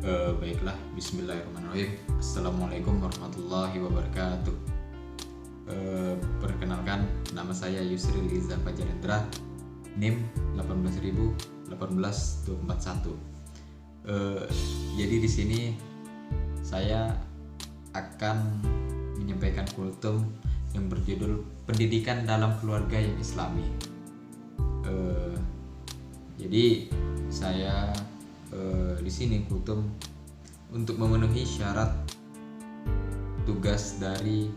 Baiklah, bismillahirrahmanirrahim. Assalamualaikum warahmatullahi wabarakatuh. Perkenalkan, nama saya Yusril Iza Fajarendra, NIM 1818241. Jadi di sini saya akan menyampaikan kultum yang berjudul Pendidikan dalam Keluarga yang Islami. Jadi saya di sini kultum untuk memenuhi syarat tugas dari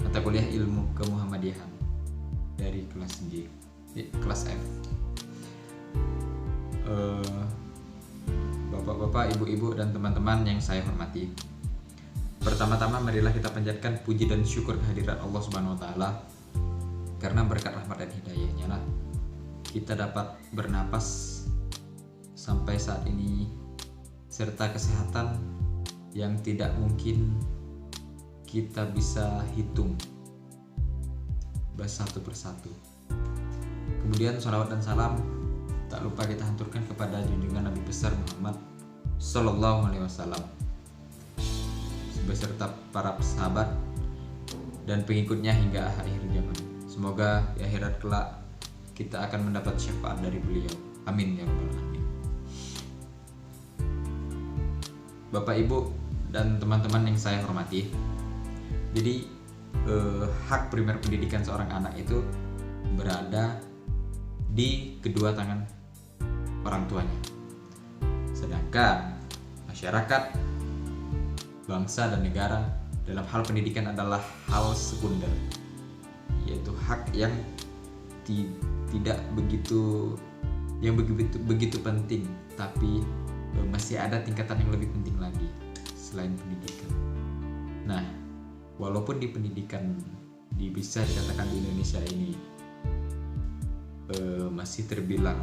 mata kuliah ilmu kemuhammadiyahan dari kelas G, kelas F. Bapak-bapak, ibu-ibu, dan teman-teman yang saya hormati, pertama-tama marilah kita panjatkan puji dan syukur kehadirat Allah Subhanahu wa taala, karena berkat rahmat dan hidayahnya lah kita dapat bernapas sampai saat ini, serta kesehatan yang tidak mungkin kita bisa hitung satu persatu. Kemudian salawat dan salam tak lupa kita haturkan kepada junjungan Nabi besar Muhammad Sallallahu Alaihi Wasallam beserta para sahabat dan pengikutnya hingga akhir zaman. Semoga di akhirat kelak kita akan mendapat syafaat dari beliau. Amin ya rabbal alamin. Bapak, Ibu, dan teman-teman yang saya hormati, jadi hak primer pendidikan seorang anak itu berada di kedua tangan orang tuanya. Sedangkan masyarakat, bangsa, dan negara dalam hal pendidikan adalah hal sekunder, yaitu hak yang tidak begitu penting, tapi masih ada tingkatan yang lebih penting lagi selain pendidikan. Nah, walaupun di pendidikan bisa dikatakan di Indonesia ini masih terbilang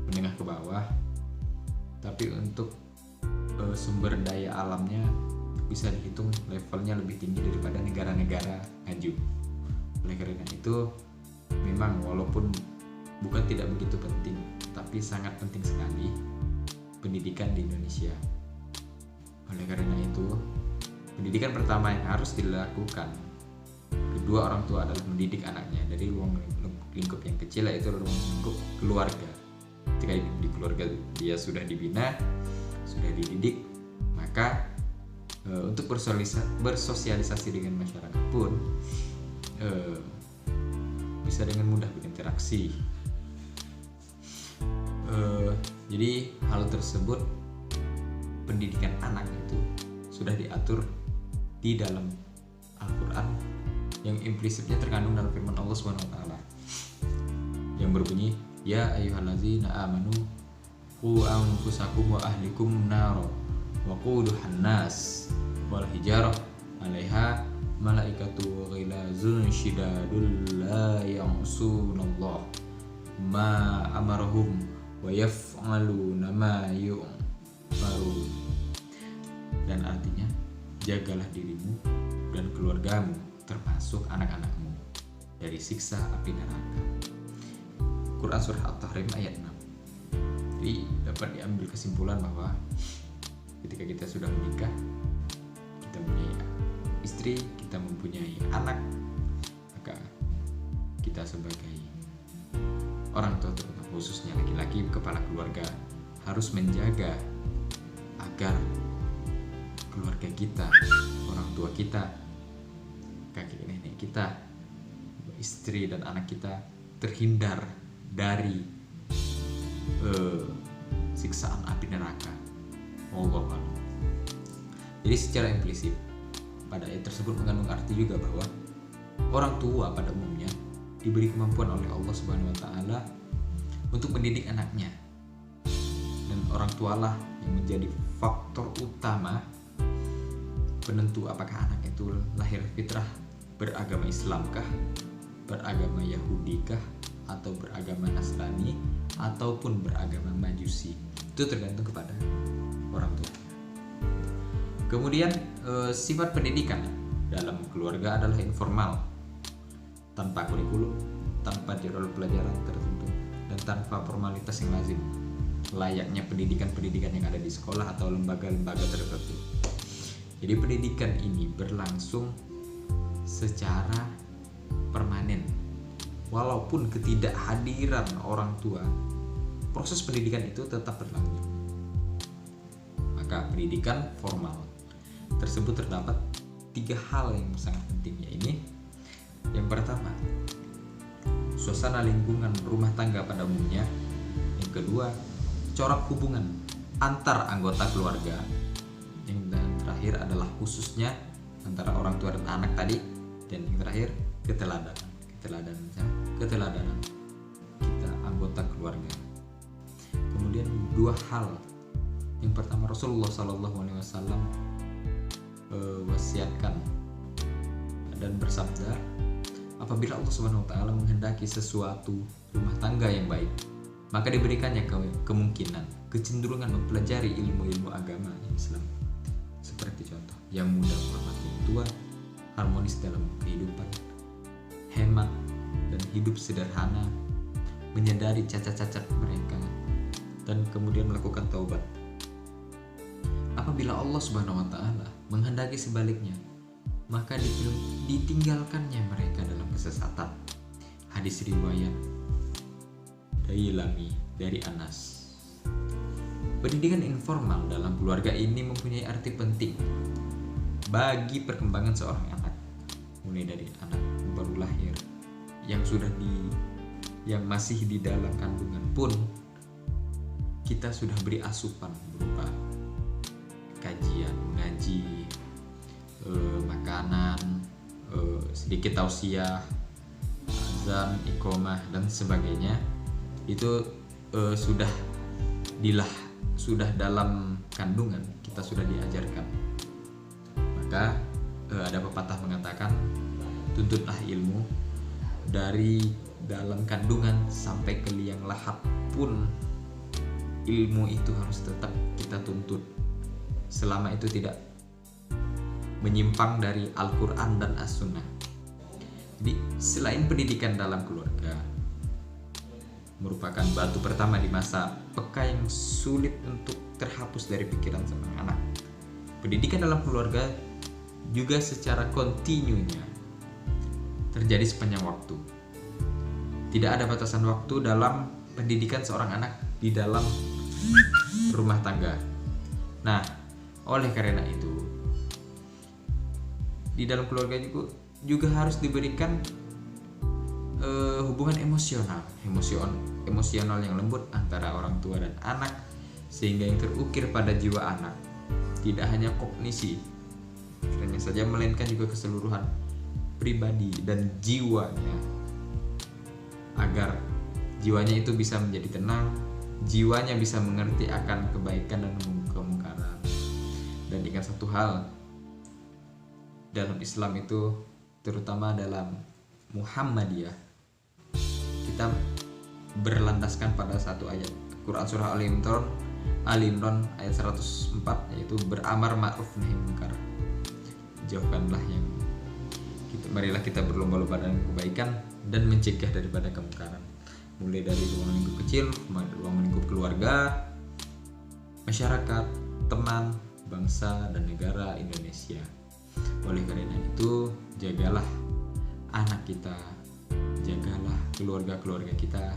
menengah ke bawah, tapi untuk sumber daya alamnya bisa dihitung levelnya lebih tinggi daripada negara-negara maju. Oleh karena itu, memang walaupun bukan tidak begitu penting, tapi sangat penting sekali pendidikan di Indonesia. Oleh karena itu, pendidikan pertama yang harus dilakukan kedua orang tua adalah mendidik anaknya dari ruang lingkup yang kecil, yaitu ruang lingkup keluarga. Ketika di keluarga dia sudah dibina, sudah dididik, maka untuk bersosialisasi dengan masyarakat pun bisa dengan mudah berinteraksi. Jadi hal tersebut, pendidikan anak itu sudah diatur di dalam Al-Quran yang implisitnya terkandung dalam firman Allah Subhanahu wa taala yang berbunyi, ya ayyuhallazina amanu qu anfusakum wa ahlikum naro wa quduhan nas wal hijarah 'alaiha malaikatu ghilazun syidadul la ya'sunallah ma amarahum wa yaf'aluna ma yu'marun. Dan artinya, jagalah dirimu dan keluargamu termasuk anak-anakmu dari siksa api neraka. Quran surah At-Tahrim ayat 6. Jadi dapat diambil kesimpulan bahwa ketika kita sudah menikah, kita mempunyai istri, kita mempunyai anak, maka kita sebagai orang tua, terutama khususnya laki-laki kepala keluarga, harus menjaga agar keluarga kita, orang tua kita, kakek nenek kita, istri dan anak kita terhindar dari siksaan api neraka. Wallahu a'lam. Jadi secara implisit pada ayat tersebut mengandung arti juga bahwa orang tua pada umumnya diberi kemampuan oleh Allah Subhanahu wa taala untuk mendidik anaknya, dan orang tualah yang menjadi faktor utama penentu apakah anak itu lahir fitrah beragama Islamkah, beragama Yahudikah, atau beragama Nasrani, ataupun beragama Majusi. Itu tergantung kepada orang tua. Kemudian sifat pendidikan dalam keluarga adalah informal, tanpa kurikulum, tanpa jadwal pelajaran tertentu, dan tanpa formalitas yang lazim. layaknya pendidikan-pendidikan yang ada di sekolah atau lembaga-lembaga tertentu. Jadi pendidikan ini berlangsung secara permanen. Walaupun ketidakhadiran orang tua, proses pendidikan itu tetap berlanjut. Maka pendidikan formal tersebut terdapat 3 hal yang sangat penting, yaitu yang pertama, suasana lingkungan rumah tangga pada umumnya. Yang kedua, corak hubungan antar anggota keluarga. Yang terakhir adalah khususnya antara orang tua dan anak tadi. Dan yang terakhir, keteladanan kita anggota keluarga. Kemudian 2 hal. Yang pertama, Rasulullah SAW wasiatkan dan bersabda, apabila Allah Subhanahu wa taala menghendaki sesuatu rumah tangga yang baik, maka diberikannya kemungkinan, kecenderungan mempelajari ilmu-ilmu agama Islam. Seperti contoh, yang muda menghormati yang tua, harmonis dalam kehidupan, hemat dan hidup sederhana, menyadari cacat-cacat mereka, dan kemudian melakukan taubat. Apabila Allah Subhanahu wa taala menghendaki sebaliknya, maka ditinggalkannya mereka dalam kesesatan. Hadis riwayat Dailami dari Anas. Pendidikan informal dalam keluarga ini mempunyai arti penting bagi perkembangan seorang anak, mulai dari anak baru lahir yang masih di dalam kandungan pun kita sudah beri asupan berupa kajian, ngaji, makanan, sedikit tausiah, azan, iqomah dan sebagainya. Itu sudah dalam kandungan kita sudah diajarkan. Maka ada pepatah mengatakan, tuntutlah ilmu dari dalam kandungan sampai ke liang lahat pun ilmu itu harus tetap kita tuntut, selama itu tidak menyimpang dari Al-Quran dan As-Sunnah. Jadi selain pendidikan dalam keluarga merupakan batu pertama di masa peka yang sulit untuk terhapus dari pikiran sang anak, pendidikan dalam keluarga juga secara kontinunya terjadi sepanjang waktu. Tidak ada batasan waktu dalam pendidikan seorang anak di dalam rumah tangga. Nah, oleh karena itu, di dalam keluarga juga harus diberikan hubungan emosional yang lembut antara orang tua dan anak, sehingga yang terukir pada jiwa anak tidak hanya kognisi pikirannya saja, melainkan juga keseluruhan pribadi dan jiwanya, agar jiwanya itu bisa menjadi tenang, jiwanya bisa mengerti akan kebaikan dan kemungkaran. Dan ingat satu hal, dalam Islam itu, terutama dalam Muhammadiyah, kita berlandaskan pada satu ayat Quran surah Ali Imran ayat 104, yaitu beramar ma'ruf nahi munkar. Jauhkanlah yang marilah kita berlomba-lomba dalam kebaikan dan mencegah daripada kemungkaran, mulai dari ruang lingkup kecil, ruang lingkup keluarga, masyarakat, teman, bangsa dan negara Indonesia. Oleh karena itu, jagalah anak kita, jagalah keluarga-keluarga kita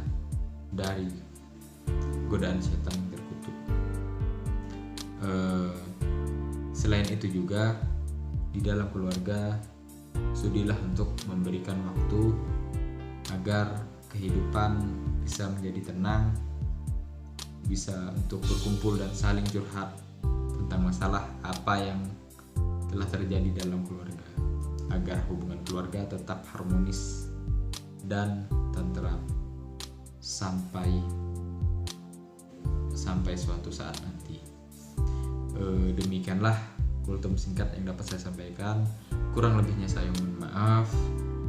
dari godaan setan yang terkutuk. Selain itu juga di dalam keluarga sudilah untuk memberikan waktu agar kehidupan bisa menjadi tenang, bisa untuk berkumpul dan saling curhat tentang masalah apa yang telah terjadi dalam keluarga, agar hubungan keluarga tetap harmonis dan tentram sampai suatu saat nanti. Demikianlah kultum singkat yang dapat saya sampaikan. Kurang lebihnya saya mohon maaf.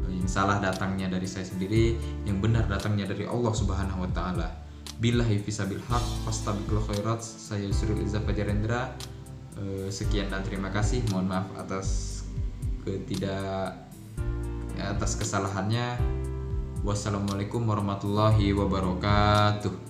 Yang salah datangnya dari saya sendiri, yang benar datangnya dari Allah Subhanahu wa taala. Billahi fisabil haq fastabiqul khairat. Saya Yusril Izzah Fajarendra. Sekian dan terima kasih. Mohon maaf atas kesalahannya. Wassalamualaikum warahmatullahi wabarakatuh.